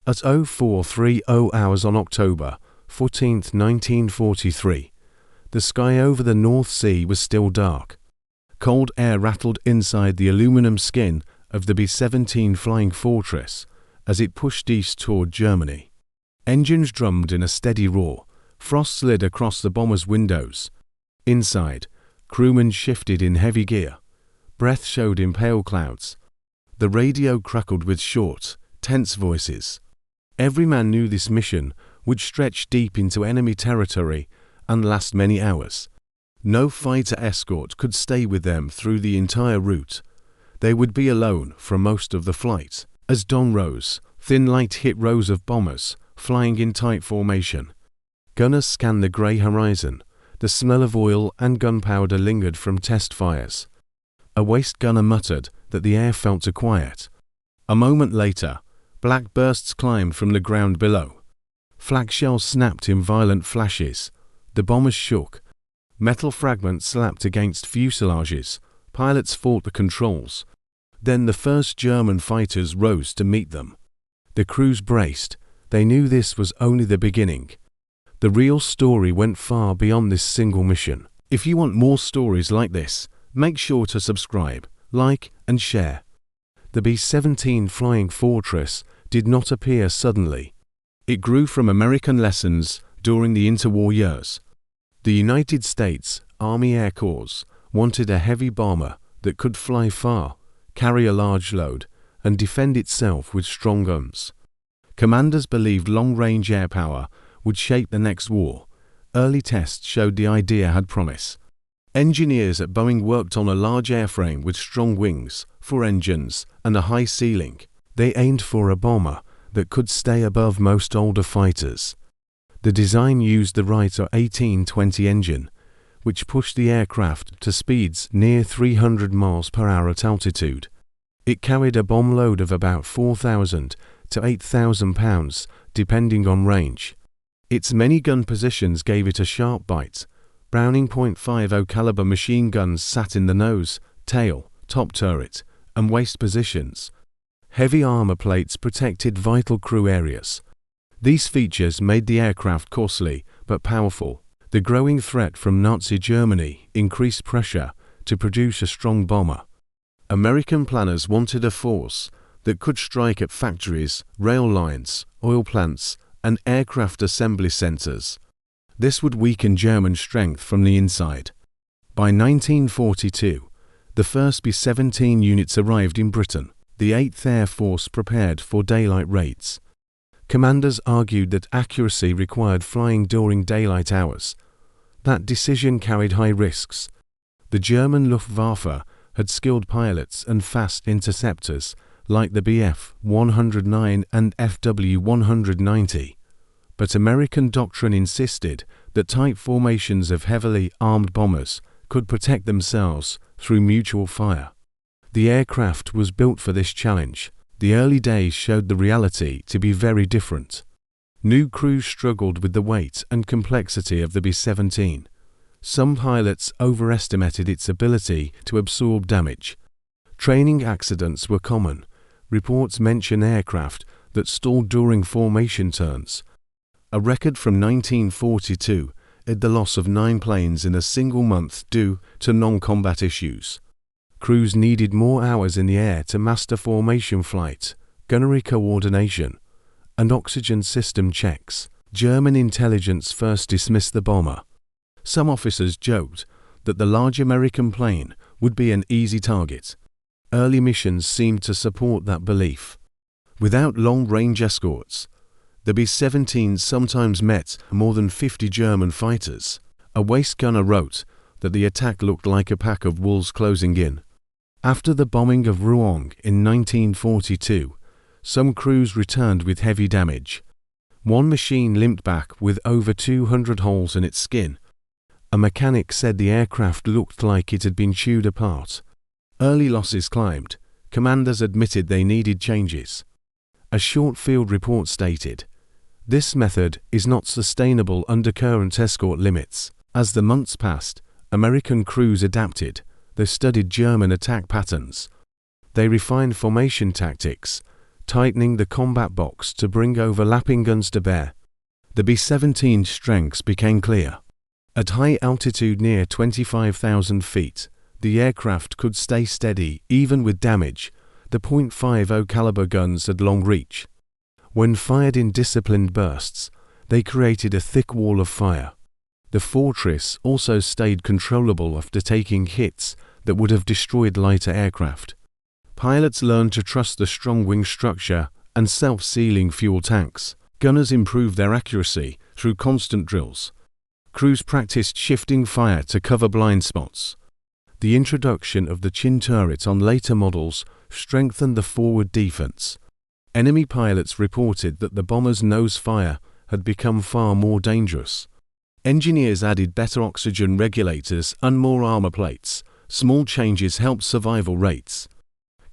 At 0430 hours on October 14, 1943, the sky over the North Sea was still dark. Cold air rattled inside the aluminum skin of the B-17 Flying Fortress as it pushed east toward Germany. Engines drummed in a steady roar. Frost slid across the bomber's windows. Inside, crewmen shifted in heavy gear. Breath showed in pale clouds. The radio crackled with short, tense voices. Every man knew this mission would stretch deep into enemy territory and last many hours. No fighter escort could stay with them through the entire route. They would be alone for most of the flight. As dawn rose, thin light hit rows of bombers, flying in tight formation. Gunners scanned the grey horizon. The smell of oil and gunpowder lingered from test fires. A waist gunner muttered that the air felt too quiet. A moment later, black bursts climbed from the ground below. Flak shells snapped in violent flashes. The bombers shook. Metal fragments slapped against fuselages. Pilots fought the controls. Then the first German fighters rose to meet them. The crews braced. They knew this was only the beginning. The real story went far beyond this single mission. If you want more stories like this, make sure to subscribe, like, and share. The B-17 Flying Fortress did not appear suddenly. It grew from American lessons during the interwar years. The United States Army Air Corps wanted a heavy bomber that could fly far, carry a large load, and defend itself with strong guns. Commanders believed long-range air power would shape the next war. Early tests showed the idea had promise. Engineers at Boeing worked on a large airframe with strong wings, 4 engines, and a high ceiling. They aimed for a bomber that could stay above most older fighters. The design used the Wright 1820 engine, which pushed the aircraft to speeds near 300 miles per hour at altitude. It carried a bomb load of about 4,000 to 8,000 pounds, depending on range. Its many gun positions gave it a sharp bite. Browning .50 caliber machine guns sat in the nose, tail, top turret, and waist positions. Heavy armor plates protected vital crew areas. These features made the aircraft costly but powerful. The growing threat from Nazi Germany increased pressure to produce a strong bomber. American planners wanted a force that could strike at factories, rail lines, oil plants, and aircraft assembly centers. This would weaken German strength from the inside. By 1942, the first B-17 units arrived in Britain. The 8th Air Force prepared for daylight raids. Commanders argued that accuracy required flying during daylight hours. That decision carried high risks. The German Luftwaffe had skilled pilots and fast interceptors like the Bf-109 and Fw-190. But American doctrine insisted that tight formations of heavily armed bombers could protect themselves through mutual fire. The aircraft was built for this challenge. The early days showed the reality to be very different. New crews struggled with the weight and complexity of the B-17. Some pilots overestimated its ability to absorb damage. Training accidents were common. Reports mention aircraft that stalled during formation turns. A record from 1942 had the loss of 9 planes in a single month due to non-combat issues. Crews needed more hours in the air to master formation flight, gunnery coordination, and oxygen system checks. German intelligence first dismissed the bomber. Some officers joked that the large American plane would be an easy target. Early missions seemed to support that belief. Without long-range escorts, the B-17 sometimes met more than 50 German fighters. A waist gunner wrote that the attack looked like a pack of wolves closing in. After the bombing of Rouen in 1942, some crews returned with heavy damage. One machine limped back with over 200 holes in its skin. A mechanic said the aircraft looked like it had been chewed apart. Early losses climbed. Commanders admitted they needed changes. A short field report stated, "This method is not sustainable under current escort limits." As the months passed, American crews adapted. They studied German attack patterns. They refined formation tactics, tightening the combat box to bring overlapping guns to bear. The B-17's strengths became clear. At high altitude near 25,000 feet, the aircraft could stay steady even with damage. The .50 caliber guns had long reach. When fired in disciplined bursts, they created a thick wall of fire. The fortress also stayed controllable after taking hits that would have destroyed lighter aircraft. Pilots learned to trust the strong wing structure and self-sealing fuel tanks. Gunners improved their accuracy through constant drills. Crews practiced shifting fire to cover blind spots. The introduction of the chin turret on later models strengthened the forward defense. Enemy pilots reported that the bomber's nose fire had become far more dangerous. Engineers added better oxygen regulators and more armor plates. Small changes helped survival rates.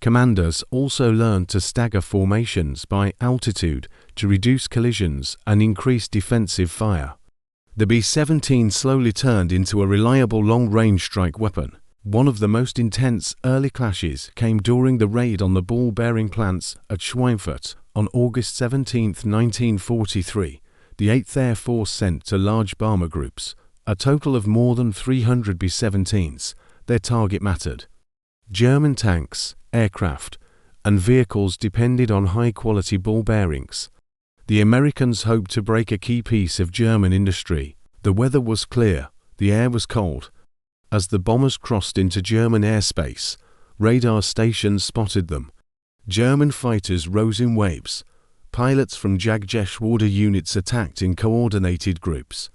Commanders also learned to stagger formations by altitude to reduce collisions and increase defensive fire. The B-17 slowly turned into a reliable long-range strike weapon. One of the most intense early clashes came during the raid on the ball-bearing plants at Schweinfurt on August 17, 1943. The 8th Air Force sent to large bomber groups, a total of more than 300 B-17s. Their target mattered. German tanks, aircraft, and vehicles depended on high-quality ball bearings. The Americans hoped to break a key piece of German industry. The weather was clear, the air was cold. As the bombers crossed into German airspace, radar stations spotted them. German fighters rose in waves. Pilots from Jagdgeschwader units attacked in coordinated groups.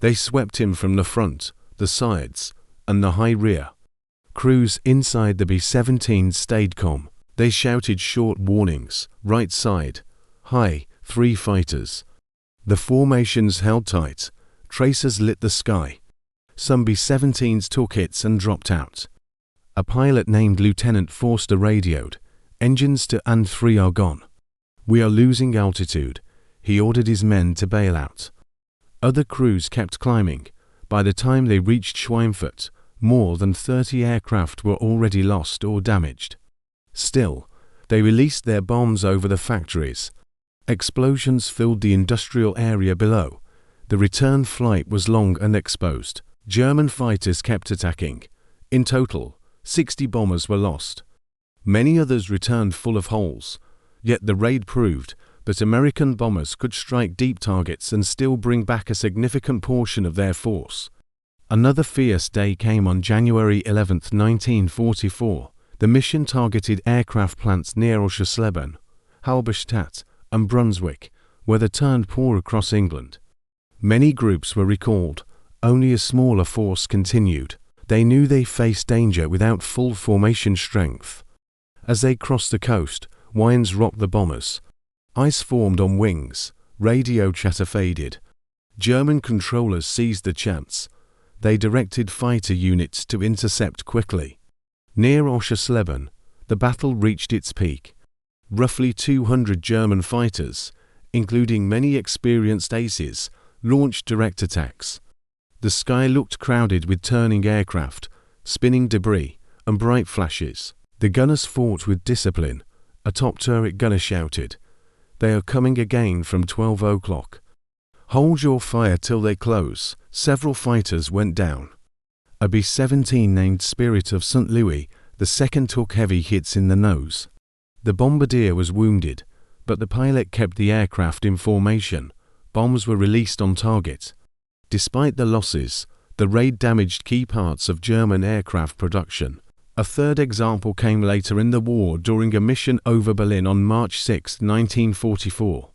They swept him from the front, the sides, and the high rear. Crews inside the B-17 stayed calm. They shouted short warnings, right side, high, 3 fighters. The formations held tight. Tracers lit the sky. Some B-17s took hits and dropped out. A pilot named Lieutenant Forster radioed, "Engines to and 3 are gone. We are losing altitude." He ordered his men to bail out. Other crews kept climbing. By the time they reached Schweinfurt, more than 30 aircraft were already lost or damaged. Still, they released their bombs over the factories. Explosions filled the industrial area below. The return flight was long and exposed. German fighters kept attacking. In total, 60 bombers were lost. Many others returned full of holes. Yet the raid proved that American bombers could strike deep targets and still bring back a significant portion of their force. Another fierce day came on January 11, 1944. The mission targeted aircraft plants near Oschersleben, Halberstadt, and Brunswick, where the turned poor across England. Many groups were recalled. Only a smaller force continued. They knew they faced danger without full formation strength. As they crossed the coast, winds rocked the bombers. Ice formed on wings. Radio chatter faded. German controllers seized the chance. They directed fighter units to intercept quickly. Near Oschersleben, the battle reached its peak. Roughly 200 German fighters, including many experienced aces, launched direct attacks. The sky looked crowded with turning aircraft, spinning debris, and bright flashes. The gunners fought with discipline. A top turret gunner shouted, "They are coming again from 12 o'clock. Hold your fire till they close." Several fighters went down. A B-17 named Spirit of St. Louis, the second, took heavy hits in the nose. The bombardier was wounded, but the pilot kept the aircraft in formation. Bombs were released on target. Despite the losses, the raid damaged key parts of German aircraft production. A third example came later in the war during a mission over Berlin on March 6, 1944.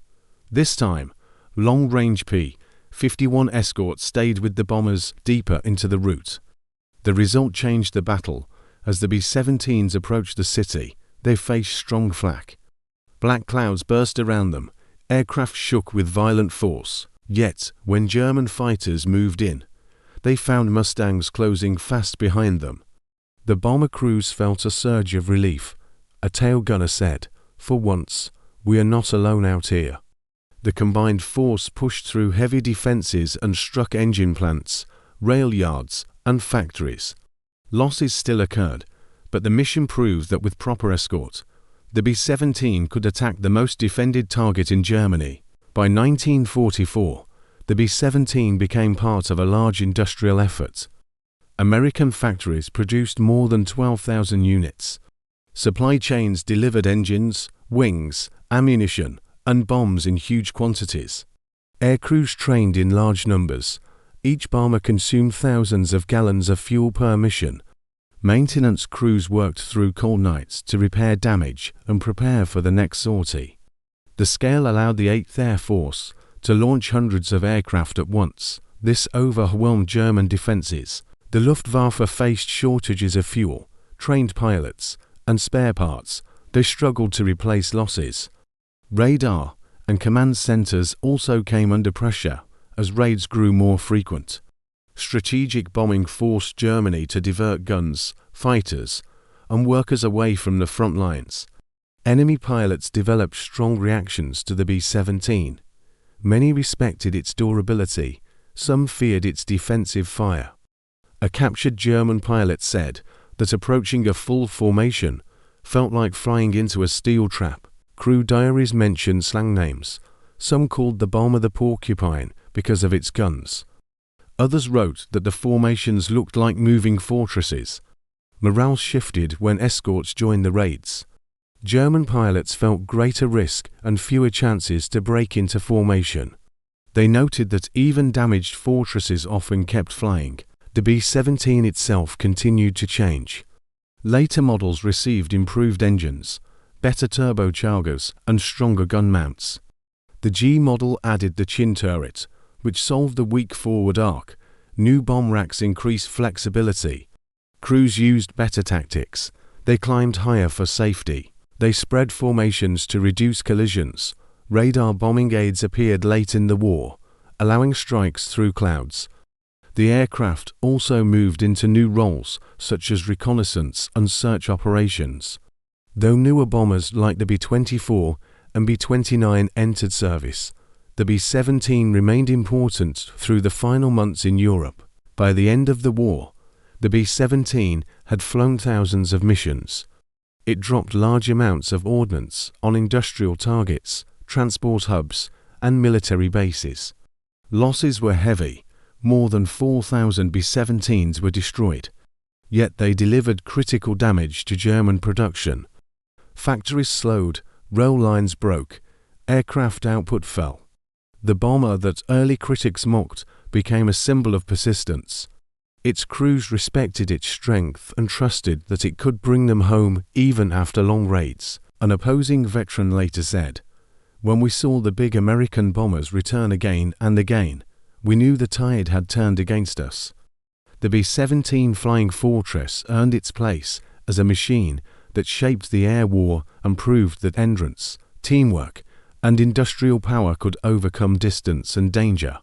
This time, long-range P-51 escorts stayed with the bombers deeper into the route. The result changed the battle. As the B-17s approached the city, they faced strong flak. Black clouds burst around them. Aircraft shook with violent force. Yet, when German fighters moved in, they found Mustangs closing fast behind them. The bomber crews felt a surge of relief. A tail gunner said, "For once, we are not alone out here." The combined force pushed through heavy defenses and struck engine plants, rail yards, and factories. Losses still occurred, but the mission proved that with proper escort, The B-17 could attack the most defended target in Germany. By 1944, the B-17 became part of a large industrial effort. American factories produced more than 12,000 units. Supply chains delivered engines, wings, ammunition, and bombs in huge quantities. Aircrews trained in large numbers. Each bomber consumed thousands of gallons of fuel per mission. Maintenance crews worked through cold nights to repair damage and prepare for the next sortie. The scale allowed the 8th Air Force to launch hundreds of aircraft at once. This overwhelmed German defenses. The Luftwaffe faced shortages of fuel, trained pilots, and spare parts. They struggled to replace losses. Radar and command centers also came under pressure as raids grew more frequent. Strategic bombing forced Germany to divert guns, fighters, and workers away from the front lines. Enemy pilots developed strong reactions to the B-17. Many respected its durability, some feared its defensive fire. A captured German pilot said that approaching a full formation felt like flying into a steel trap. Crew diaries mentioned slang names. Some called the bomber the Porcupine because of its guns. Others wrote that the formations looked like moving fortresses. Morale shifted when escorts joined the raids. German pilots felt greater risk and fewer chances to break into formation. They noted that even damaged fortresses often kept flying. The B-17 itself continued to change. Later models received improved engines, better turbochargers, and stronger gun mounts. The G model added the chin turret, which solved the weak forward arc. New bomb racks increased flexibility. Crews used better tactics. They climbed higher for safety. They spread formations to reduce collisions. Radar bombing aids appeared late in the war, allowing strikes through clouds. The aircraft also moved into new roles, such as reconnaissance and search operations. Though newer bombers like the B-24 and B-29 entered service, the B-17 remained important through the final months in Europe. By the end of the war, the B-17 had flown thousands of missions. It dropped large amounts of ordnance on industrial targets, transport hubs, and military bases. Losses were heavy. More than 4,000 B-17s were destroyed. Yet they delivered critical damage to German production. Factories slowed, rail lines broke, aircraft output fell. The bomber that early critics mocked became a symbol of persistence. Its crews respected its strength and trusted that it could bring them home even after long raids. An opposing veteran later said, "When we saw the big American bombers return again and again, we knew the tide had turned against us." The B-17 Flying Fortress earned its place as a machine that shaped the air war and proved that endurance, teamwork, and industrial power could overcome distance and danger.